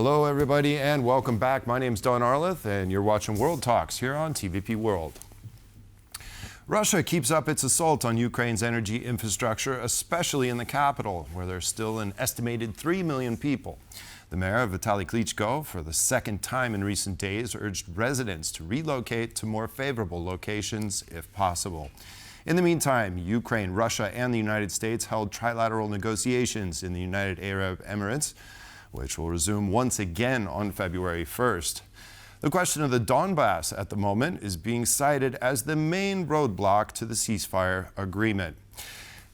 Hello, everybody, and welcome back. My name's Don Arleth, and you're watching World Talks here on TVP World. Russia keeps up its assault on Ukraine's energy infrastructure, especially in the capital, where there's still an estimated 3 million people. The mayor, Vitali Klitschko, for the second time in recent days, urged residents to relocate to more favorable locations if possible. In the meantime, Ukraine, Russia, and the United States held trilateral negotiations in the United Arab Emirates, which will resume once again on February 1st. The question of the Donbas at the moment is being cited as the main roadblock to the ceasefire agreement.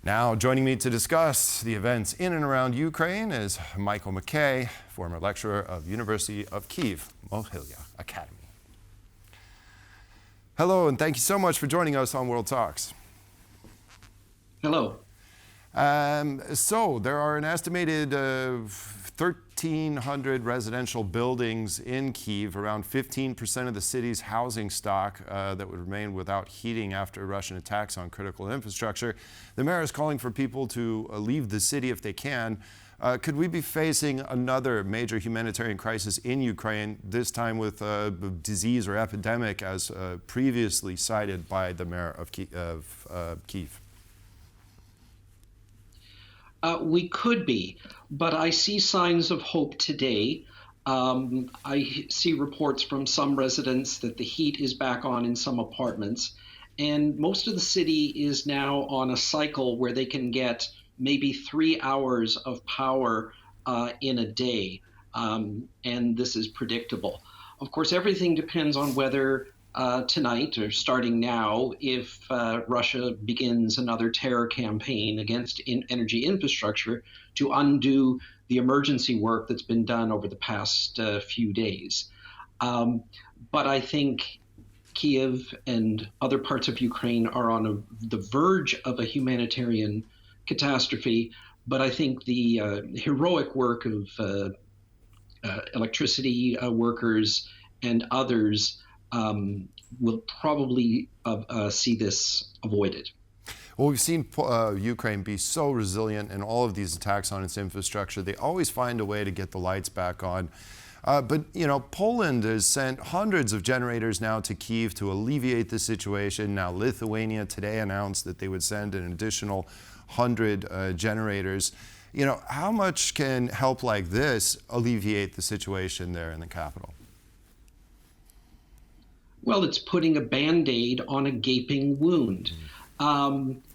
Now, joining me to discuss the events in and around Ukraine is Michael MacKay, former lecturer of University of Kyiv-Mohyla Academy. Hello, and thank you so much for joining us on World Talks. Hello. So there are an estimated 1,300 residential buildings in Kyiv, around 15% of the city's housing stock that would remain without heating after Russian attacks on critical infrastructure. The mayor is calling for people to leave the city if they can. Could we be facing another major humanitarian crisis in Ukraine, this time with disease or epidemic as previously cited by the mayor of Kyiv? We could be, but I see signs of hope today. I see reports from some residents that the heat is back on in some apartments, and most of the city is now on a cycle where they can get maybe 3 hours of power in a day, and this is predictable. Of course, everything depends on whether tonight, or starting now, if Russia begins another terror campaign against energy infrastructure to undo the emergency work that's been done over the past few days. But I think Kyiv and other parts of Ukraine are on the verge of a humanitarian catastrophe, but I think the heroic work of electricity workers and others will probably see this avoided. Well, we've seen Ukraine be so resilient in all of these attacks on its infrastructure. They always find a way to get the lights back on. But, you know, Poland has sent hundreds of generators now to Kyiv to alleviate the situation. Now, Lithuania today announced that they would send an additional 100 generators. You know, how much can help like this alleviate the situation there in the capital? Well, it's putting a Band-Aid on a gaping wound.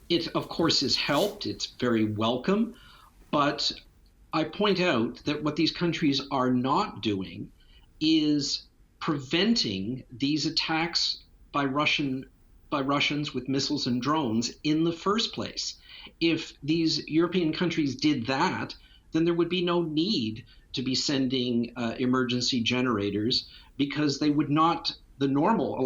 It, of course, is helped. It's very welcome. But I point out that what these countries are not doing is preventing these attacks by Russians with missiles and drones in the first place. If these European countries did that, then there would be no need to be sending emergency generators, because they would not, the normal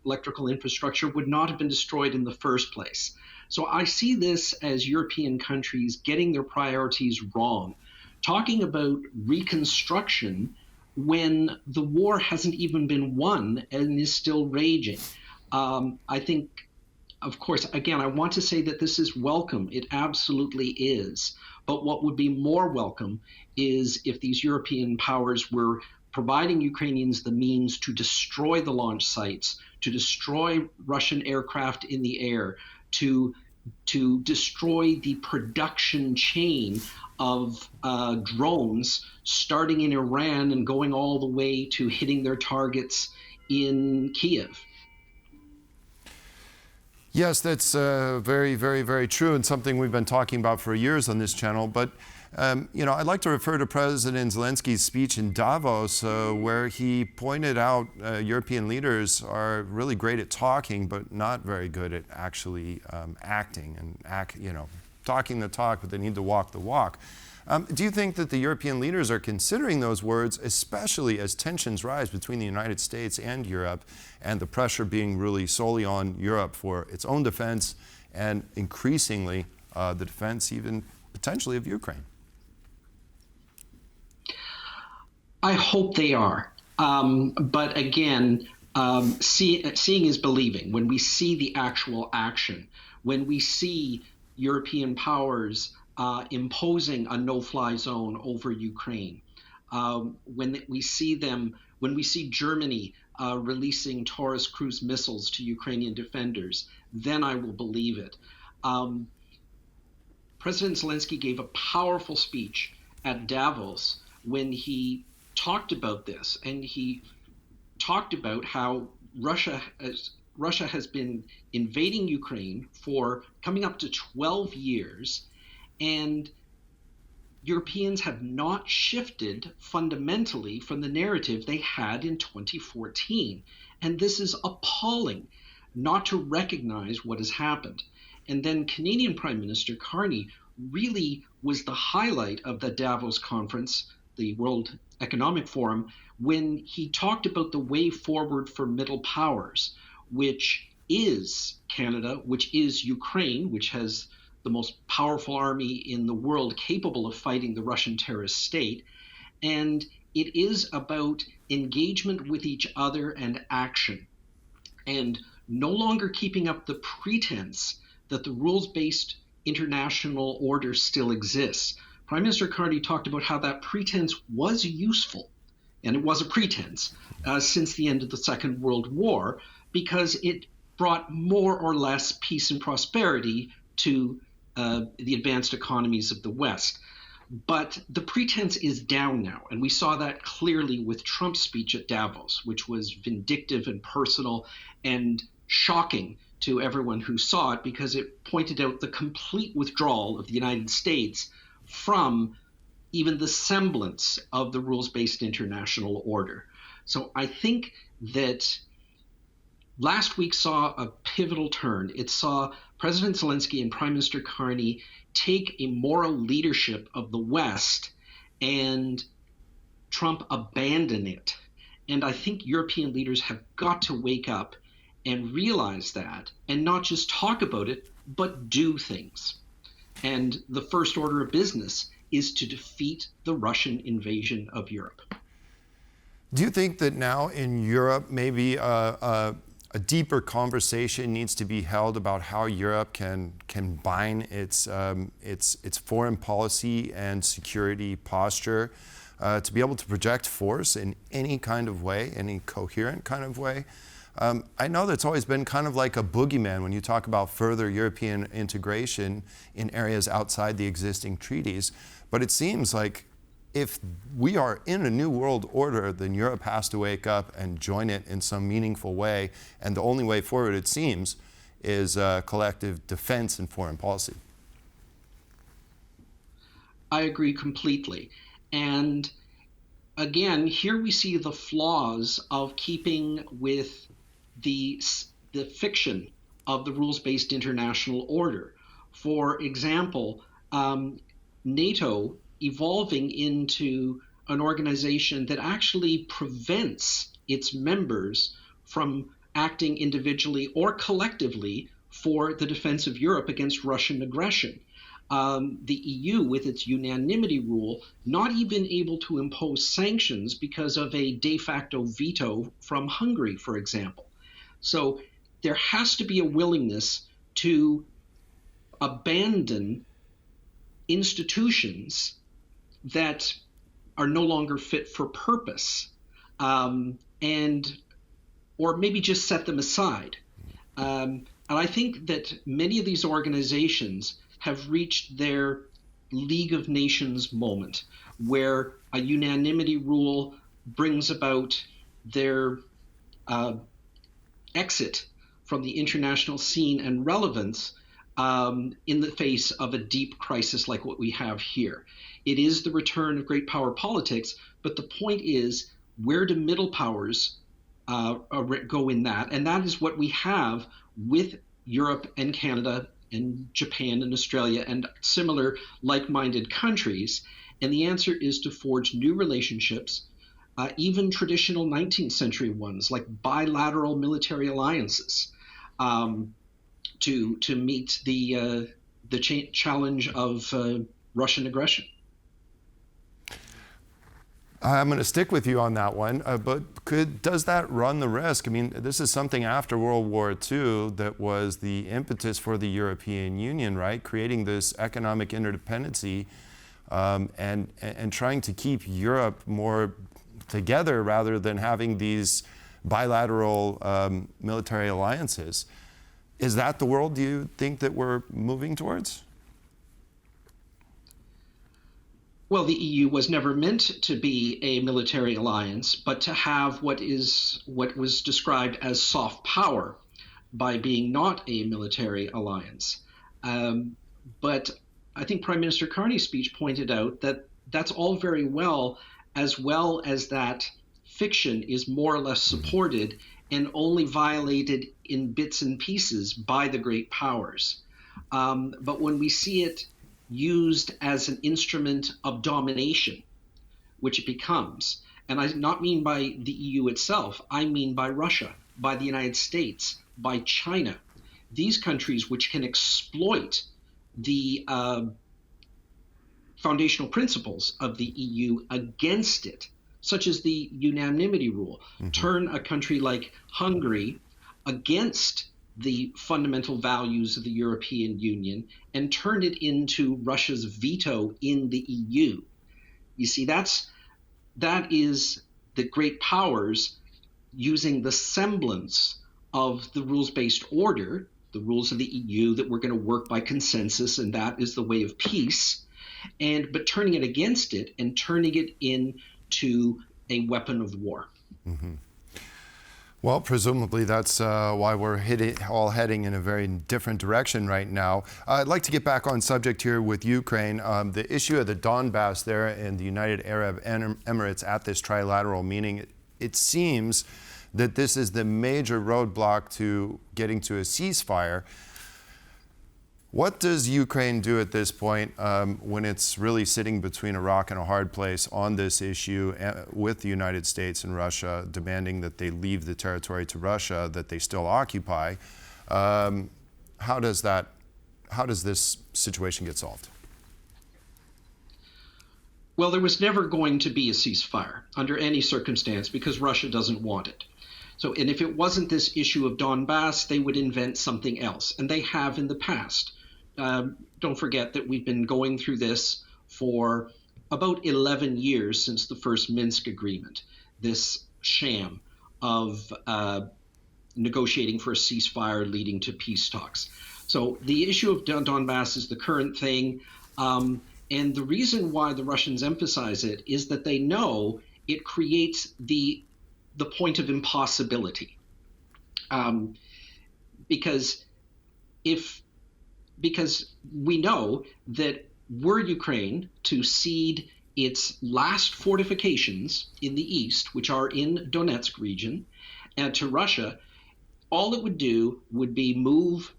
electrical infrastructure would not have been destroyed in the first place. So I see this as European countries getting their priorities wrong, talking about reconstruction when the war hasn't even been won and is still raging. I think, of course, again, I want to say that this is welcome. It absolutely is. But what would be more welcome is if these European powers were providing Ukrainians the means to destroy the launch sites, to destroy Russian aircraft in the air, to destroy the production chain of drones starting in Iran and going all the way to hitting their targets in Kyiv. Yes, that's very, very, very true, and something we've been talking about for years on this channel. But you know, I'd like to refer to President Zelensky's speech in Davos, where he pointed out European leaders are really great at talking, but not very good at actually acting and talking the talk, but they need to walk the walk. Do you think that the European leaders are considering those words, especially as tensions rise between the United States and Europe, and the pressure being really solely on Europe for its own defense and increasingly the defense even potentially of Ukraine? I hope they are. But again, seeing is believing. When we see the actual action, when we see European powers imposing a no-fly zone over Ukraine, when we see Germany releasing Taurus cruise missiles to Ukrainian defenders, then I will believe it. President Zelensky gave a powerful speech at Davos when he talked about this, and he talked about how Russia has been invading Ukraine for coming up to 12 years, and Europeans have not shifted fundamentally from the narrative they had in 2014. And this is appalling not to recognize what has happened. And then Canadian Prime Minister Carney really was the highlight of the Davos conference, the World Economic Forum, when he talked about the way forward for middle powers, which is Canada, which is Ukraine, which has the most powerful army in the world capable of fighting the Russian terrorist state. And it is about engagement with each other and action, and no longer keeping up the pretense that the rules-based international order still exists. Prime Minister Carney talked about how that pretense was useful, and it was a pretense, since the end of the Second World War, because it brought more or less peace and prosperity to the advanced economies of the West. But the pretense is down now, and we saw that clearly with Trump's speech at Davos, which was vindictive and personal and shocking to everyone who saw it, because it pointed out the complete withdrawal of the United States from even the semblance of the rules-based international order. So I think that last week saw a pivotal turn. It saw President Zelensky and Prime Minister Carney take a moral leadership of the West and Trump abandon it. And I think European leaders have got to wake up and realize that, and not just talk about it, but do things. And the first order of business is to defeat the Russian invasion of Europe. Do you think that now in Europe, maybe a deeper conversation needs to be held about how Europe can combine its foreign policy and security posture to be able to project force in any kind of way, any coherent kind of way? I know that's always been kind of like a boogeyman when you talk about further European integration in areas outside the existing treaties, but it seems like if we are in a new world order, then Europe has to wake up and join it in some meaningful way. And the only way forward, it seems, is collective defense and foreign policy. I agree completely. And again, here we see the flaws of keeping with the fiction of the rules-based international order. For example, NATO evolving into an organization that actually prevents its members from acting individually or collectively for the defense of Europe against Russian aggression. The EU, with its unanimity rule, not even able to impose sanctions because of a de facto veto from Hungary, for example. So there has to be a willingness to abandon institutions that are no longer fit for purpose, and or maybe just set them aside. And I think that many of these organizations have reached their League of Nations moment, where a unanimity rule brings about their exit from the international scene and relevance in the face of a deep crisis like what we have here. It is the return of great power politics, but the point is, where do middle powers go in that? And that is what we have with Europe and Canada and Japan and Australia and similar like-minded countries. And the answer is to forge new relationships, even traditional 19th century ones like bilateral military alliances, to meet the challenge of Russian aggression. I'm going to stick with you on that one, but does that run the risk? I mean, this is something after World War II that was the impetus for the European Union, right? Creating this economic interdependency and trying to keep Europe more together rather than having these bilateral military alliances. Is that the world do you think that we're moving towards? Well, the EU was never meant to be a military alliance, but to have what was described as soft power by being not a military alliance. But I think Prime Minister Carney's speech pointed out that that's all very well as that fiction is more or less supported and only violated in bits and pieces by the great powers. But when we see it used as an instrument of domination, which it becomes, and I do not mean by the EU itself, I mean by Russia, by the United States, by China, these countries which can exploit the foundational principles of the EU against it, such as the unanimity rule, turn a country like Hungary against the fundamental values of the European Union and turn it into Russia's veto in the EU. You see, that is the great powers using the semblance of the rules-based order, the rules of the EU that we're going to work by consensus, and that is the way of peace, but turning it against it and turning it into a weapon of war. Mm-hmm. Well, presumably that's why we're all heading in a very different direction right now. I'd like to get back on subject here with Ukraine. The issue of the Donbas there and the United Arab Emirates at this trilateral meeting, it seems that this is the major roadblock to getting to a ceasefire. What does Ukraine do at this point when it's really sitting between a rock and a hard place on this issue with the United States and Russia demanding that they leave the territory to Russia that they still occupy? How does this situation get solved? Well, there was never going to be a ceasefire under any circumstance because Russia doesn't want it. So, and if it wasn't this issue of Donbas, they would invent something else, and they have in the past. Don't forget that we've been going through this for about 11 years since the first Minsk agreement, this sham of negotiating for a ceasefire leading to peace talks. So the issue of Donbas is the current thing, and the reason why the Russians emphasize it is that they know it creates the point of impossibility. Because we know that were Ukraine to cede its last fortifications in the east, which are in Donetsk region, and to Russia, all it would do would be move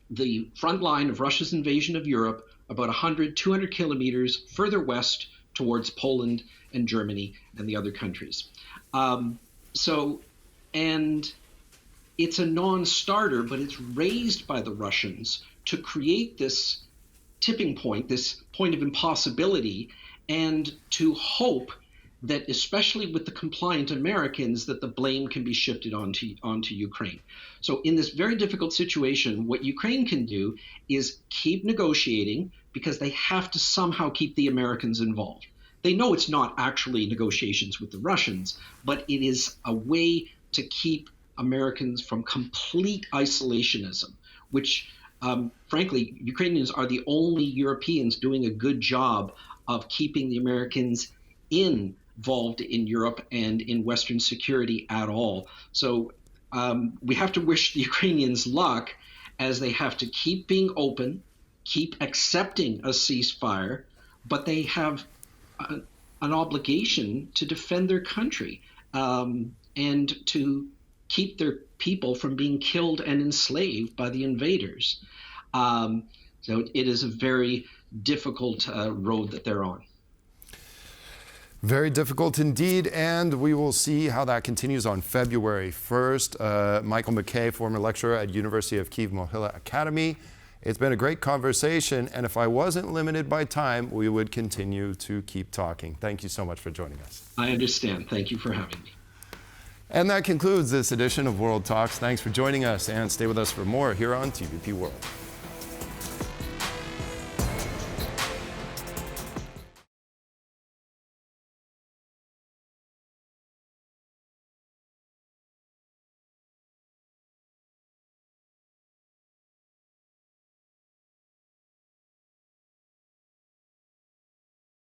the front line of Russia's invasion of Europe about 100, 200 kilometers further west towards Poland and Germany and the other countries. And it's a non-starter, but it's raised by the Russians to create this tipping point, this point of impossibility, and to hope that, especially with the compliant Americans, that the blame can be shifted onto Ukraine. So in this very difficult situation, what Ukraine can do is keep negotiating because they have to somehow keep the Americans involved. They know it's not actually negotiations with the Russians, but it is a way to keep Americans from complete isolationism, which frankly, Ukrainians are the only Europeans doing a good job of keeping the Americans involved in Europe and in Western security at all. So we have to wish the Ukrainians luck as they have to keep being open, keep accepting a ceasefire, but they have an obligation to defend their country and to keep their people from being killed and enslaved by the invaders. So it is a very difficult road that they're on. Very difficult indeed, and we will see how that continues on February 1st. Michael MacKay, former lecturer at University of Kyiv-Mohyla Academy. It's been a great conversation, and if I wasn't limited by time, we would continue to keep talking. Thank you so much for joining us. I understand. Thank you for having me. And that concludes this edition of World Talks. Thanks for joining us, and stay with us for more here on TVP World.